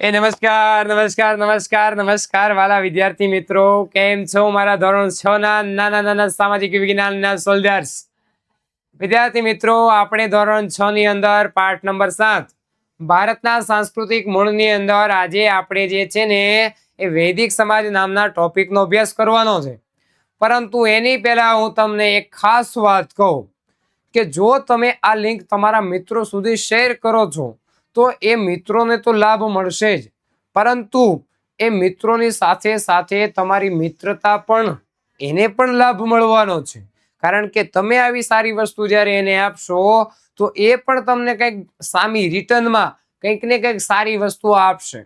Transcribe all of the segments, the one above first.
નમસ્કાર નમસ્કાર નમસ્કાર નમસ્કાર વાલા વિદ્યાર્થી મિત્રો, કેમ છો મારા ધોરણ 6 ના નાના નાના સામાજિક વિજ્ઞાનના સોલ્જર્સ? વિદ્યાર્થી મિત્રો, આપણે ધોરણ 6 ની અંદર પાઠ નંબર 7 ભારતના સાંસ્કૃતિક મૂળની અંદર આજે આપણે જે છે ને એ વૈદિક સમાજ નામના ટોપિકનો અભ્યાસ કરવાનો છે. પરંતુ એની પહેલા હું તમને એક ખાસ વાત કહું કે જો તમે આ લિંક તમારા મિત્રો સુધી શેર કરો છો તો એ મિત્રોને તો લાભ મળશે જ, પરંતુ એ મિત્રોની સાથે સાથે તમારી મિત્રતા પણ એને પણ લાભ મળવાનો છે. કારણ કે તમે આવી સારી વસ્તુ જ્યારે એને આપશો તો એ પણ તમને કંઈક સામી રિટર્નમાં કંઈક ને કંઈક સારી વસ્તુ આપશે.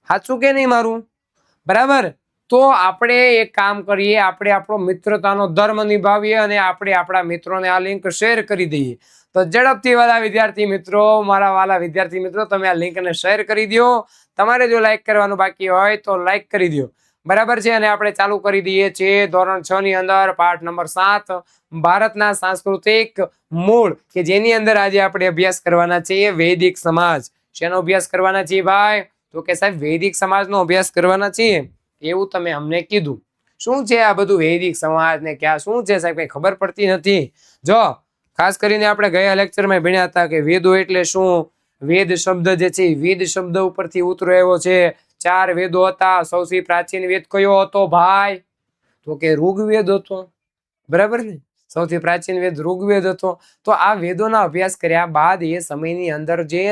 સાચું કે નહીં મારું? બરાબર. તો આપણે એક કામ કરીએ, આપણે આપણો મિત્રતાનો ધર્મ નિભાવીએ અને આપણે આપણા મિત્રોને આ લિંક શેર કરી દઈએ. તો ઝડપથી વાલા વિદ્યાર્થી મિત્રો, મારા વાલા વિદ્યાર્થી મિત્રો, તમે આ લિંકને શેર કરી દો. તમારે જો લાઈક કરવાનું બાકી હોય તો લાઈક કરી દો. બરાબર છે. અને આપણે ચાલુ કરી દઈએ છીએ ધોરણ 6 ની અંદર પાઠ નંબર 7 ભારતના સાંસ્કૃતિક મૂળ, કે જેની અંદર આજે આપણે અભ્યાસ કરવાના છીએ વૈદિક સમાજ. શેનો અભ્યાસ કરવાના છીએ ભાઈ? તો કે સાહેબ વૈદિક સમાજનો અભ્યાસ કરવાના છીએ એવું તમે અમને કીધું. શું છે આ બધું વૈદિક સમાજ ને ક્યાં શું છે સાહેબ, કઈ ખબર પડતી નથી. જો ખાસ કરીને આપણે ગયા લેક્ચરમાં ભણ્યા હતા કે વેદો એટલે શું. વેદ શબ્દ જે છે વેદ શબ્દ ઉપરથી ઉતરો આવ્યો છે. 4 વેદો હતા. સૌથી પ્રાચીન વેદ કયો હતો ભાઈ? તો કે ઋગ્વેદ હતો. બરાબર ને? સૌથી પ્રાચીન વેદ ઋગ્વેદ હતો. તો આ વેદોના અભ્યાસ કર્યા બાદ એ સમયની અંદર જે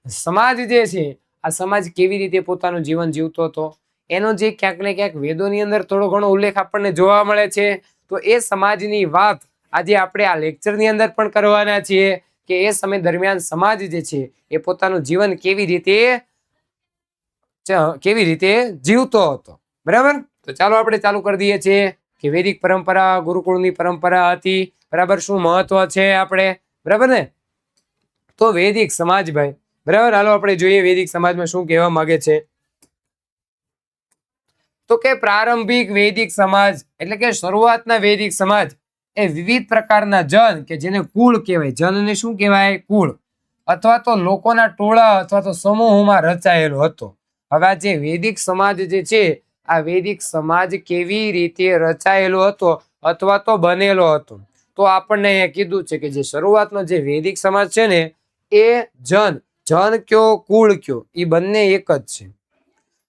સમાજ જે છે, આ સમાજ કેવી રીતે પોતાનું જીવન જીવતો હતો એનો જે ક્યાંક ને ક્યાંક વેદોની અંદર થોડો ઘણો ઉલ્લેખ આપણને જોવા મળે છે. તો એ સમાજની વાત આજે આપણે આ લેક્ચરની અંદર પણ કરવાના છીએ કે એ સમય દરમિયાન સમાજ જે છે એ પોતાનું જીવન કેવી રીતે જીવતો હતો. બરાબર. તો ચાલો આપણે ચાલુ કરી દઈએ છીએ કે વૈદિક પરંપરા ગુરુકુળની પરંપરા હતી. બરાબર. શું મહત્વ છે આપણે? બરાબર ને? તો વૈદિક સમાજ ભાઈ, બરાબર, હાલો આપણે જોઈએ વૈદિક સમાજમાં શું કહેવા માંગે છે. તો કે પ્રારંભિક વૈદિક સમાજ એટલે કે શરૂઆતના વૈદિક સમાજ એ વિવિધ પ્રકારના જન, કે જેને કુળ કહેવાય, જનને શું કહેવાય? કુળ, અથવા તો લોકોના ટોળા અથવા તો સમૂહોમાં રચાયેલો હતો. હવે આ જે વૈદિક સમાજ જે છે, આ વૈદિક સમાજ કેવી રીતે રચાયેલો હતો અથવા તો બનેલો હતો? તો આપણને અહીંયા કીધું છે કે જે શરૂઆતનો જે વૈદિક સમાજ છે ને એ જન કયો કુળ કયો એ બંને એક જ છે.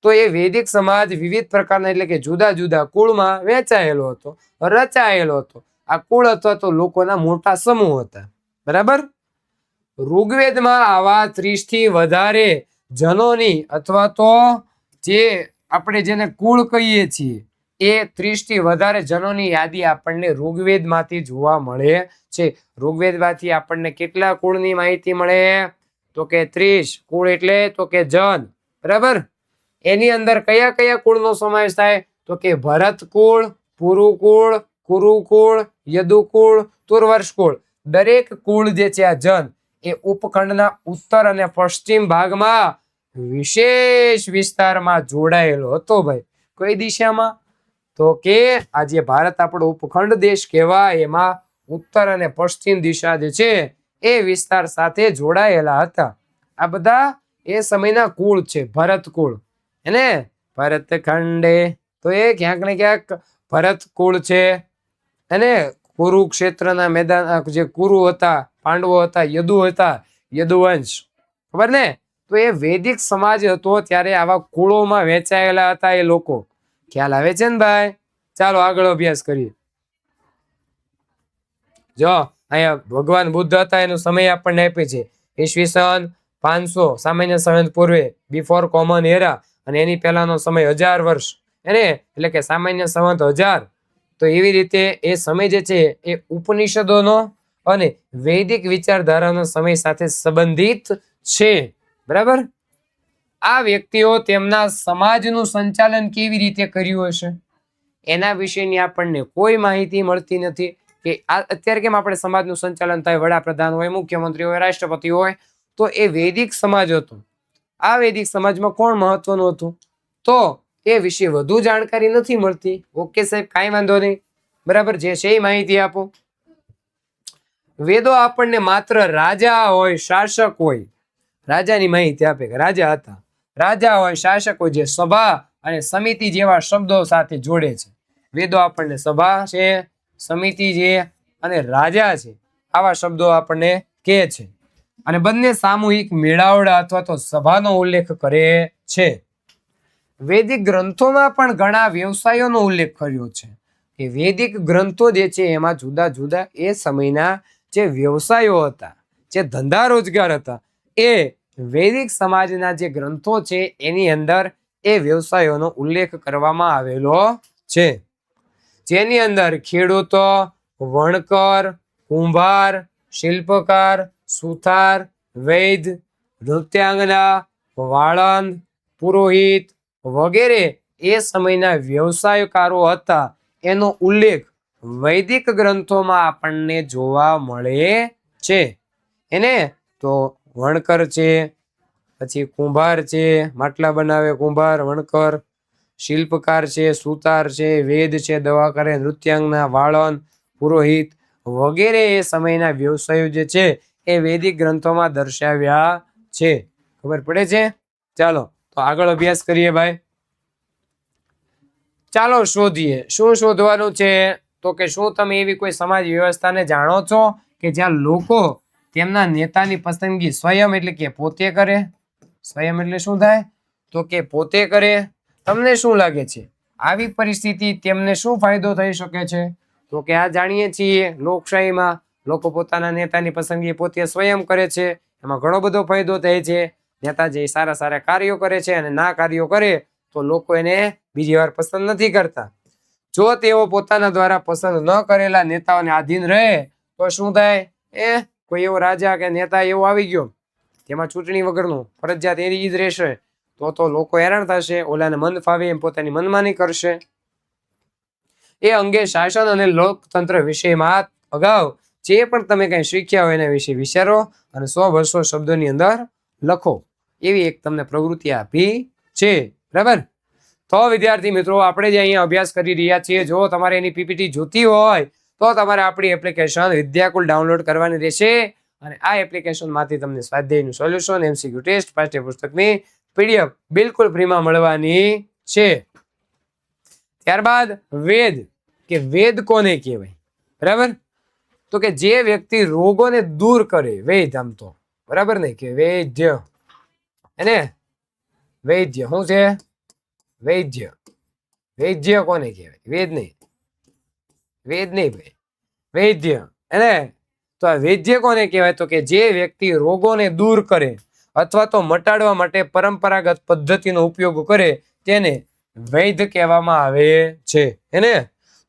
તો એ વૈદિક સમાજ વિવિધ પ્રકારના એટલે કે જુદા જુદા કુળમાં વહેંચાયેલો હતો, રચાયેલો હતો. આ કુળ અથવા તો લોકોના મોટા સમૂહ હતા. બરાબર. ઋગ્વેદમાં આવા 30 થી વધારે જનોની અથવા તો જે આપણે જેને કુળ કહીએ છીએ એ 30 થી વધારે જનોની યાદી આપણને ઋગ્વેદમાંથી જોવા મળે છે. ઋગ્વેદમાંથી આપણને કેટલા કુળની માહિતી મળે? તો કે 30. કુળ એટલે તો કે જન. બરાબર. એની અંદર કયા કયા કુળનો સમાવેશ થાય? તો કે ભરત કુળ, પુરુકુળ, કુરુકુળ, યદુકુળ, તુર્વર્ષ કુળ. દરેક કુળ જે છે આ જન એ ઉપખંડના ઉત્તર અને પશ્ચિમ ભાગમાં વિશેષ વિસ્તારમાં જોડાયેલો હતો ભાઈ. કઈ દિશામાં? તો કે આ જે ભારત આપણો ઉપખંડ દેશ કહેવાય એમાં ઉત્તર અને પશ્ચિમ દિશા જે છે એ વિસ્તાર સાથે જોડાયેલા હતા. આ બધા એ સમયના કુળ છે. ભરત કુળ એને ભરત ખંડે, તો એ ક્યાંક ને ક્યાંક ભરત કુળ છે. અને કુરુક્ષેત્રના મેદાન જે કુરુ હતા, પાંડવો હતા, યદુ હતા, યદુવંશ. ખબર ને? તો એ વૈદિક સમાજ હતો ત્યારે આવા કુળોમાં વહેંચાયેલા હતા એ લોકો. ખ્યાલ આવે છે ને ભાઈ? ચાલો આગળ અભ્યાસ કરીએ. જો અહીંયા ભગવાન બુદ્ધ હતા એનો સમય આપણને આપે છે ઈસવીસન 500 સામાન્ય સંવત પૂર્વે, બિફોર કોમન એરા. અને એની પહેલાનો સમય 1000 વર્ષ એને એટલે કે સામાન્ય સંવત 1000. તો એવી રીતે એ સમય જે છે એ ઉપનિષદોનો અને વૈદિક વિચારધારાનો સમય સાથે સંબંધિત છે. બરાબર. આ વ્યક્તિઓ તેમના સમાજનું સંચાલન કેવી રીતે કર્યું હશે એના વિશેની આપણને કોઈ માહિતી મળતી નથી. કે અત્યારે કેમ આપણે સમાજનું સંચાલન થાય, વડાપ્રધાન હોય, મુખ્યમંત્રી હોય, રાષ્ટ્રપતિ હોય, તો એ વૈદિક સમાજ હતો. આ વૈદિક સમાજમાં કોણ મહત્વનું હતું તો એ વિશે વધુ જાણકારી નથી મળતી. ઓકે સાહેબ, કાંઈ વાંધો નહીં. બરાબર. જે છે એ માહિતી આપો. વેદો આપણને માત્ર રાજા હોય, શાસક હોય રાજાની માહિતી આપે કે રાજા હતા. રાજા હોય, શાસક હોય, જે સભા અને સમિતિ જેવા શબ્દો સાથે જોડે છે. વેદો આપણને સભા છે, સમિતિ છે અને રાજા છે આવા શબ્દો આપણને કહે છે. અને બંને સામૂહિક મેળાવડા અથવા તો સભાનો ઉલ્લેખ કરે છે. વૈદિક ગ્રંથોમાં પણ ઘણા વ્યવસાયોનો ઉલ્લેખ કર્યો છે કે વૈદિક ગ્રંથો જે છે એમાં જુદા જુદા એ સમયના જે વ્યવસાયો હતા, જે ધંધા રોજગાર હતા, એ વૈદિક સમાજના જે ગ્રંથો છે એની અંદર એ વ્યવસાયોનો ઉલ્લેખ કરવામાં આવેલો છે. જેની અંદર ખેડૂતો, વણકર, કુંભાર, શિલ્પકાર, સુથાર, વૈદ્ય, નૃત્યાંગના, વાળંદ, પુરોહિત વગેરે એ સમયના વ્યવસાયકારો હતા એનો ઉલ્લેખ વૈદિક ગ્રંથોમાં આપણને જોવા મળે છે. એને તો વણકર છે, પછી કુંભાર છે, માટલા બનાવે કુંભાર વણકર, શિલ્પકાર છે, સુતાર છે, વેદ છે, દવા કરે, નૃત્યાંગના, વાળંદ, પુરોહિત વગેરે એ સમયના વ્યવસાયો જે છે એ વૈદિક ગ્રંથોમાં દર્શાવ્યા છે. ખબર પડે છે? ચાલો તો આગળ અભ્યાસ કરીએ ભાઈ. ચાલો શોધીએ. શું શોધવાનું છે? તો કે શું તમે એવી કોઈ સમાજ વ્યવસ્થાને જાણો છો કે જ્યાં લોકો તેમના નેતાની પસંદગી સ્વયં એટલે કે પોતે કરે? સ્વયં એટલે શું થાય? તો કે પોતે કરે. તમને શું લાગે છે આવી પરિસ્થિતિ તેમને શું ફાયદો થઈ શકે છે? તો કે આ જાણીએ છીએ લોકશાહીમાં લોકો પોતાના નેતાની પસંદગી પોતે સ્વયં કરે છે. એમાં ઘણો બધો ફાયદો થાય છે. નેતા જે સારા સારા કાર્યો કરે છે અને ના કાર્યો કરે તો લોકો એને બીજી વાર પસંદ નથી કરતા. જો તેઓ પોતાના દ્વારા પસંદ ન કરેલા નેતાઓને આધીન રહે તો શું થાય? કોઈ એવો રાજા કે નેતા એવો આવી ગયો તેમાં ચૂંટણી વગરનું ફરજિયાત એની જ રહેશે તો લોકો હેરાન થશે. ઓલાને મન ફાવે એમ પોતાની મનમાની કરશે. એ અંગે શાસન અને લોકતંત્ર વિષયમાં અગાઉ જે પણ તમે કંઈ શીખ્યા હોય એના વિશે વિચારો અને 100-200 શબ્દોની અંદર લખો. એવી એક તમને પ્રવૃત્તિ આપી છે. બરાબર? તો વિદ્યાર્થી મિત્રો આપણે જે અહીંયા અભ્યાસ કરી રહ્યા છીએ, જો તમારે એની પીપીટી જોતી હોય તો તમારે આપણી એપ્લિકેશન વિદ્યાકુલ ડાઉનલોડ કરવાની રહેશે. અને આ એપ્લિકેશનમાંથી તમને સ્વાધ્યાયનું સોલ્યુશન, એમસીક્યુ ટેસ્ટ, પાઠ્યપુસ્તકની પીડીએફ બિલકુલ ફ્રીમાં મળવાની છે. ત્યારબાદ વેદ, કે વેદ કોને કહેવાય? બરાબર? તો કે જે વ્યક્તિ રોગોને દૂર કરે, વૈદ આમ તો બરાબર ને, કે વૈદ્ય એને વૈદ્ય શું છે? વૈદ્ય. વૈદ્ય કોને કહેવાય? વેદ નહીં, વેદ નહીં ભાઈ, વૈદ્ય. એને તો આ વૈદ્ય કોને કહેવાય? તો કે જે વ્યક્તિ રોગોને દૂર કરે અથવા તો મટાડવા માટે પરંપરાગત પદ્ધતિનો ઉપયોગ કરે તેને વૈદ્ય કહેવામાં આવે છે. એને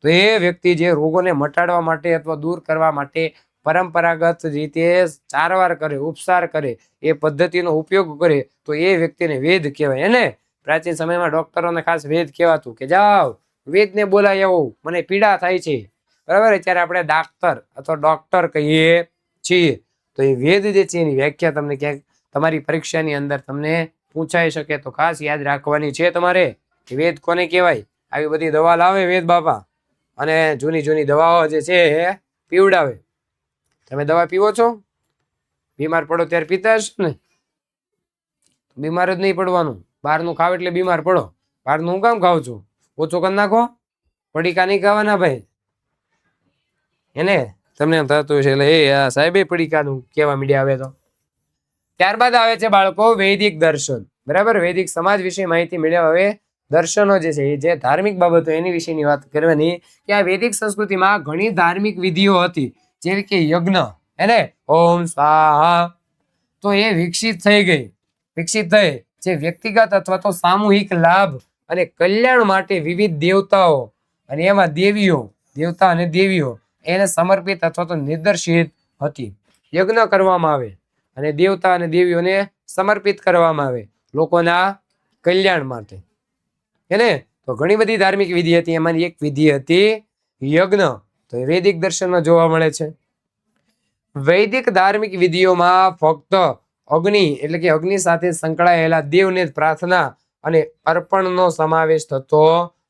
તો એ વ્યક્તિ જે રોગોને મટાડવા માટે અથવા દૂર કરવા માટે પરંપરાગત રીતે સારવાર કરે, ઉપચાર કરે, એ પદ્ધતિનો ઉપયોગ કરે તો એ વ્યક્તિને વેદ કહેવાય. એને પ્રાચીન સમયમાં ડોક્ટરોને ખાસ વેદ કહેવાતું કે જાઓ વેદને બોલાય આવો, મને પીડા થાય છે. બરાબર? અત્યારે આપણે ડાક્ટર અથવા ડોક્ટર કહીએ છીએ. તો એ વેદ જે છે એની વ્યાખ્યા તમને ક્યાંક તમારી પરીક્ષાની અંદર તમને પૂછાઈ શકે તો ખાસ યાદ રાખવાની છે તમારે કે વેદ કોને કહેવાય. આવી બધી દવા લાવે વેદ બાપા અને જૂની જૂની દવાઓ જે છે એ પીવડાવે. તમે દવા પીવો છો? બીમાર પડો ત્યારે પીતા હશો ને? બીમાર જ નહીં પડવાનું. બહારનું ખાવ એટલે બીમાર પડો. બહારનું હું કામ ખાવ છું? ઓછું કરી નાખો. પડીકા નહીં ખાવાના ભાઈ. એને તમને એમ થતું છે એટલે આ સાહેબે પડીકાનું કહેવા મીડિયા આવે તો. ત્યારબાદ આવે છે બાળકો વૈદિક દર્શન. બરાબર? વૈદિક સમાજ વિશે માહિતી મેળવ્યા હવે દર્શનો જે છે જે ધાર્મિક બાબતો એની વિશેની વાત કરવાની કે આ વૈદિક સંસ્કૃતિમાં ઘણી ધાર્મિક વિધિઓ હતી જેવી કે યજ્ઞ, એને ઓમ સ્વાહા, તો એ વિકસિત થઈ જે વ્યક્તિગત અથવા તો સામૂહિક લાભ અને કલ્યાણ માટે વિવિધ દેવતાઓ અને એમાં દેવતા અને દેવીઓ એને સમર્પિત અથવા તો નિર્દેશિત હતી. યજ્ઞ કરવામાં આવે અને દેવતા અને દેવીઓને સમર્પિત કરવામાં આવે લોકોના કલ્યાણ માટે. એને તો ઘણી બધી ધાર્મિક વિધિ હતી. એમાંની એક વિધિ હતી યજ્ઞ. તો એ વૈદિક દર્શનમાં જોવા મળે છે. વૈદિક ધાર્મિક વિધિઓમાં ફક્ત અગ્નિ એટલે કે અગ્નિ સાથે સંકળાયેલા દેવને પ્રાર્થના અને અર્પણનો સમાવેશ થતો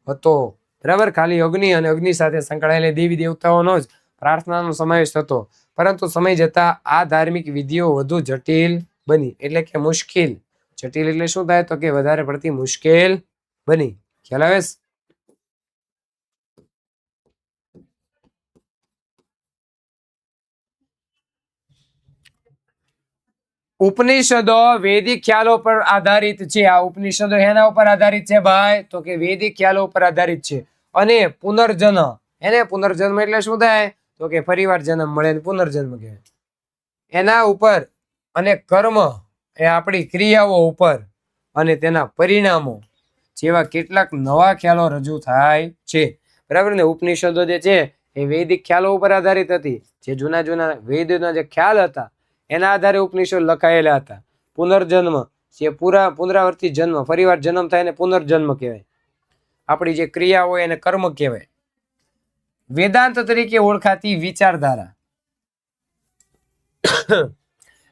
હતો. બરાબર? ખાલી અગ્નિ અને અગ્નિ સાથે સંકળાયેલા દેવી દેવતાઓનો જ પ્રાર્થનાનો સમાવેશ થતો. પરંતુ સમય જતા આ ધાર્મિક વિધિઓ વધુ જટિલ બની એટલે કે મુશ્કેલ. જટિલ એટલે શું થાય? તો કે વધારે પડતી મુશ્કેલ બની. ખ્યાલ આવે? ઉપનિષદો વૈદિક ખ્યાલો પર આધારિત છે. આ ઉપનિષદો એના ઉપર આધારિત છે ભાઈ? તો કે વૈદિક ખ્યાલો ઉપર આધારિત છે. અને પુનર્જન્મ, એને પુનર્જન્મ એટલે શું થાય? તો કે ફરીવાર જન્મ મળે, પુનર્જન્મ કહેવાય. એના ઉપર અને કર્મ એ આપણી ક્રિયાઓ ઉપર અને તેના પરિણામો જેવા કેટલાક નવા ખ્યાલો રજૂ થાય છે. બરાબર ને? ઉપનિષદો જે છે એ વૈદિક ખ્યાલો ઉપર આધારિત હતી. જે જૂના જૂના વેદના જે ખ્યાલ હતા એના આધારે ઉપનિષદ લખાયેલા હતા. પુનર્જન્મ જે પુનરાવર્તિત જન્મ, ફરીવાર જન્મ થાય ને પુનર્જન્મ કહેવાય. આપણી જે ક્રિયા હોય એને કર્મ કહેવાય. વેદાંત તરીકે ઓળખાતી વિચારધારા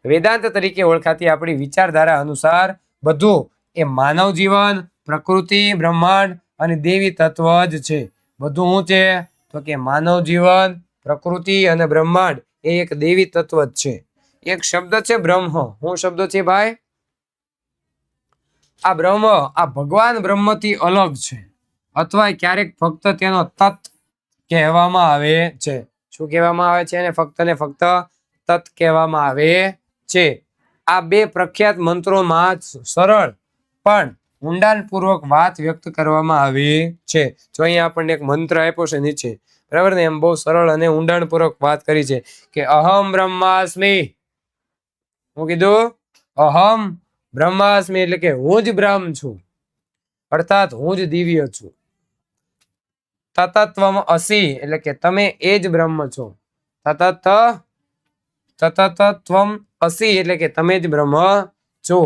વેદાંત તરીકે ઓળખાતી આપણી વિચારધારા અનુસાર બધું એ માનવ જીવન, પ્રકૃતિ, બ્રહ્માંડ અને દેવી તત્વ જ છે. બધું શું છે? તો કે માનવ જીવન, પ્રકૃતિ અને બ્રહ્માંડ એ એક દેવી તત્વ જ છે. એક શબ્દ છે બ્રહ્મ. શું શબ્દ છે ભાઈ? આ બ્રહ્મ, આ ભગવાન બ્રહ્મથી અલગ છે, અથવા ક્યારેક ફક્ત તેનો તત્ કહેવામાં આવે છે. શું કહેવામાં આવે છે? એને ફક્ત ને ફક્ત તત્ કહેવામાં આવે છે. આ બે પ્રખ્યાત મંત્રોમાં સરળ પણ ઊંડાણપૂર્વક વાત વ્યક્ત કરવામાં આવી છે. જો અહીંયા આપણને એક મંત્ર આપ્યો છે નીચે, બરાબર ને? એમ બહુ સરળ અને ઊંડાણપૂર્વક વાત કરી છે કે અહમ બ્રહ્માસ્મિ. હું કીધું? અહમ બ્રહ્માસ્મિ એટલે કે હું જ બ્રહ્મ છું, અર્થાત હું જ દિવ્ય છું. તતત્વમ અસી એટલે કે તમે એ જ બ્રહ્મ છો. તતત્વમ અસી એટલે કે તમે જ બ્રહ્મ છો,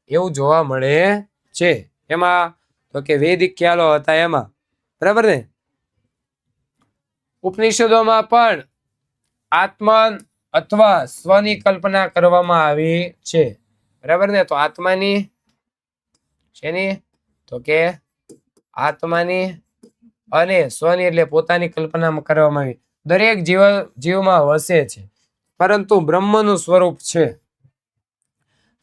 એવું જોવા મળે છે. એમાં તો કે વૈદિક ખ્યાલો હતા એમાં. બરાબર ને? ઉપનિષદોમાં પણ આત્મન અથવા સ્વની કલ્પના કરવામાં આવી છે. બરાબર ને? તો આત્માની શેની? તો કે આત્માની અને સ્વની એટલે પોતાની કલ્પના કરવામાં આવી. દરેક જીવમાં વસે છે, પરંતુ બ્રહ્મનું સ્વરૂપ છે.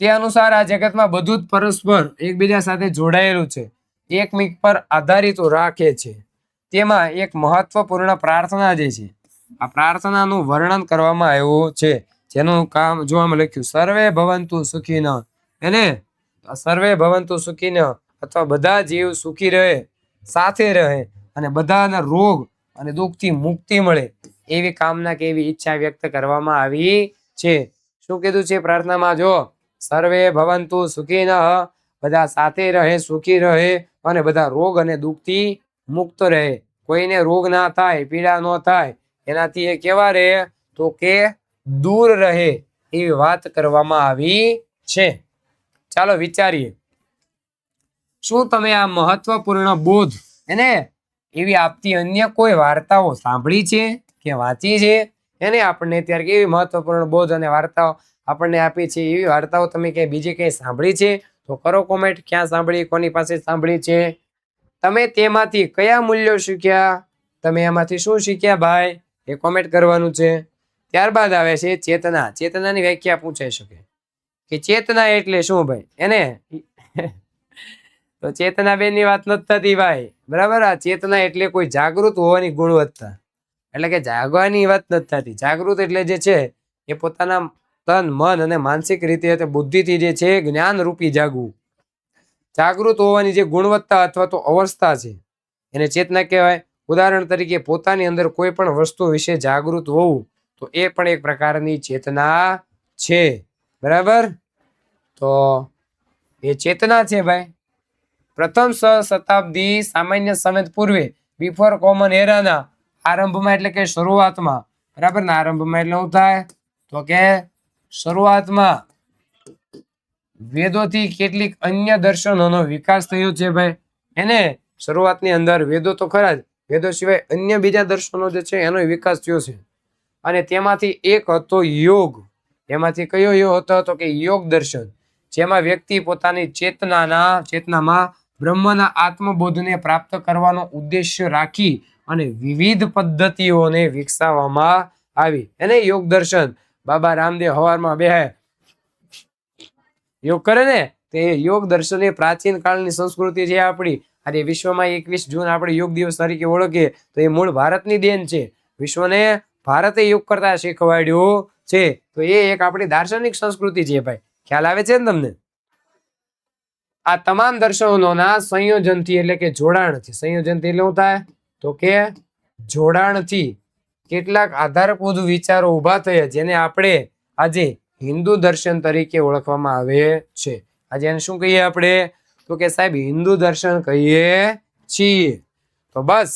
તે અનુસાર આ જગતમાં બધું જ પરસ્પર એકબીજા સાથે જોડાયેલું છે, એકમેક પર આધારિત રાખે છે. તેમાં એક મહત્વપૂર્ણ પ્રાર્થના જે છે, આ પ્રાર્થનાનું વર્ણન કરવામાં આવ્યું છે, જેનું કામ જોવામાં લખ્યું સર્વે ભવંતુ સુખીન. એને સર્વે ભવંતુ સુખીન અથવા બધા જીવ સુખી રહે, સાથે રહે અને બધાના રોગ અને દુઃખથી મુક્તિ મળે એવી કામના કે એવી ઈચ્છા વ્યક્ત કરવામાં આવી છે. શું કીધું છે પ્રાર્થનામાં? જો સર્વે ભવંતુ સુખીન, બધા સાથે રહે, સુખી રહે અને બધા રોગ અને દુઃખથી મુક્ત રહે. કોઈને રોગ ના થાય, પીડા ન થાય, એનાથી એ કેવા રહે? તો કે દૂર રહે એવી વાત કરવામાં આવી છે. ચાલો વિચારીએ, શું તમે આ મહત્વપૂર્ણ બોધ એને એવી આપતી અન્ય કોઈ વાર્તાઓ સાંભળી છે કે વાંચી છે? એને આપણને અત્યારે કેવી મહત્વપૂર્ણ બોધ અને વાર્તાઓ આપણને આપી છે, એવી વાર્તાઓ તમે ક્યાંય બીજી કંઈ સાંભળી છે? તો કરો કોમેન્ટ, ક્યાં સાંભળી, કોની પાસે સાંભળી છે. તમે તેમાંથી કયા મૂલ્યો શીખ્યા? તમે એમાંથી શું શીખ્યા ભાઈ? એ કોમેન્ટ કરવાનું છે. ત્યારબાદ આવે છે ચેતના. ચેતનાની વ્યાખ્યા પૂછાઈ શકે કે ચેતના એટલે શું ભાઈ? એને તો ચેતના બેનની વાત નથી થતી ભાઈ, બરાબર? આ ચેતના એટલે કોઈ જાગૃત હોવાની ગુણવત્તા, એટલે કે જાગવાની વાત નથી થતી. જાગૃત એટલે જે છે એ પોતાના તન, મન અને માનસિક રીતે બુદ્ધિથી જે છે જ્ઞાન રૂપી જાગવું. જાગૃત હોવાની જે ગુણવત્તા અથવા તો અવસ્થા છે એને ચેતના કહેવાય. ઉદાહરણ તરીકે પોતાની અંદર કોઈ પણ વસ્તુ વિશે જાગૃત હોવું, તો એ પણ એક પ્રકારની ચેતના છે. બરાબર? તો એ ચેતના છે ભાઈ. પ્રથમ શતાબ્દી સામાન્ય સમય પૂર્વે, બિફોર કોમન એરાના આરંભમાં એટલે કે શરૂઆતમાં, બરાબર ને? આરંભમાં એટલે શું થાય? તો કે શરૂઆતમાં વેદોથી કેટલીક અન્ય દર્શનોનો વિકાસ થયો છે ભાઈ. એને શરૂઆતની અંદર વેદો તો ખરા જ, વેદો સિવાય અન્ય બીજા દર્શનો જે છે એનો વિકાસ થયો છે. અને તેમાંથી એક હતો યોગ. એમાંથી કયો યોગ હતો? તો કે યોગ દર્શન, જેમાં વ્યક્તિ પોતાની ચેતનામાં બ્રહ્મના આત્મબોધને પ્રાપ્ત કરવાનો ઉદ્દેશ્ય રાખી અને વિવિધ પદ્ધતિઓને વિકસાવવામાં આવી. એને યોગ દર્શન. બાબા રામદેવ હવારમાં બેહે યોગ કરે ને તો એ યોગ દર્શન એ પ્રાચીન કાળની સંસ્કૃતિ છે આપણી. આજે વિશ્વમાં 21 જૂન આપણે યોગ દિવસ તરીકે ઓળખીએ તો એ મૂળ ભારતની દેન છે. વિશ્વને ભારતે યોગ કરતા શીખવાડ્યું છે. તો એ એક આપણી દાર્શનિક સંસ્કૃતિ છે ભાઈ. ખ્યાલ આવે છે ને તમને? આ તમામ દર્શનોના સંયોજનથી એટલે કે જોડાણથી, સંયોજનથી એટલે શું થાય તો કે જોડાણથી કેટલાક આધારભૂત વિચારો ઊભા થયા જેને આપણે આજે હિન્દુ દર્શન તરીકે ઓળખવામાં આવે છે. આજે એને શું કહીએ આપણે તો કે સાહેબ હિન્દુ દર્શન કહીએ છીએ. તો બસ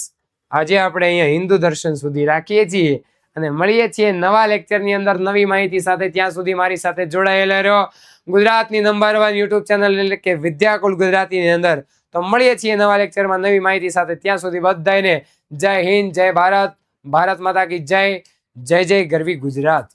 આજે આપણે અહીંયા હિન્દુ દર્શન સુધી રાખીએ છીએ અને મળીએ છીએ નવા લેક્ચરની અંદર નવી માહિતી સાથે. ત્યાં સુધી મારી સાથે જોડાયેલા રહો ગુજરાતની નંબર 1 યુટ્યુબ ચેનલ એટલે કે વિદ્યાકુલ ગુજરાતીની અંદર. તો મળીએ છીએ નવા લેક્ચરમાં નવી માહિતી સાથે. ત્યાં સુધી બધાને જય હિન્દ, જય ભારત, ભારત માતા કી જય, જય જય ગરવી ગુજરાત.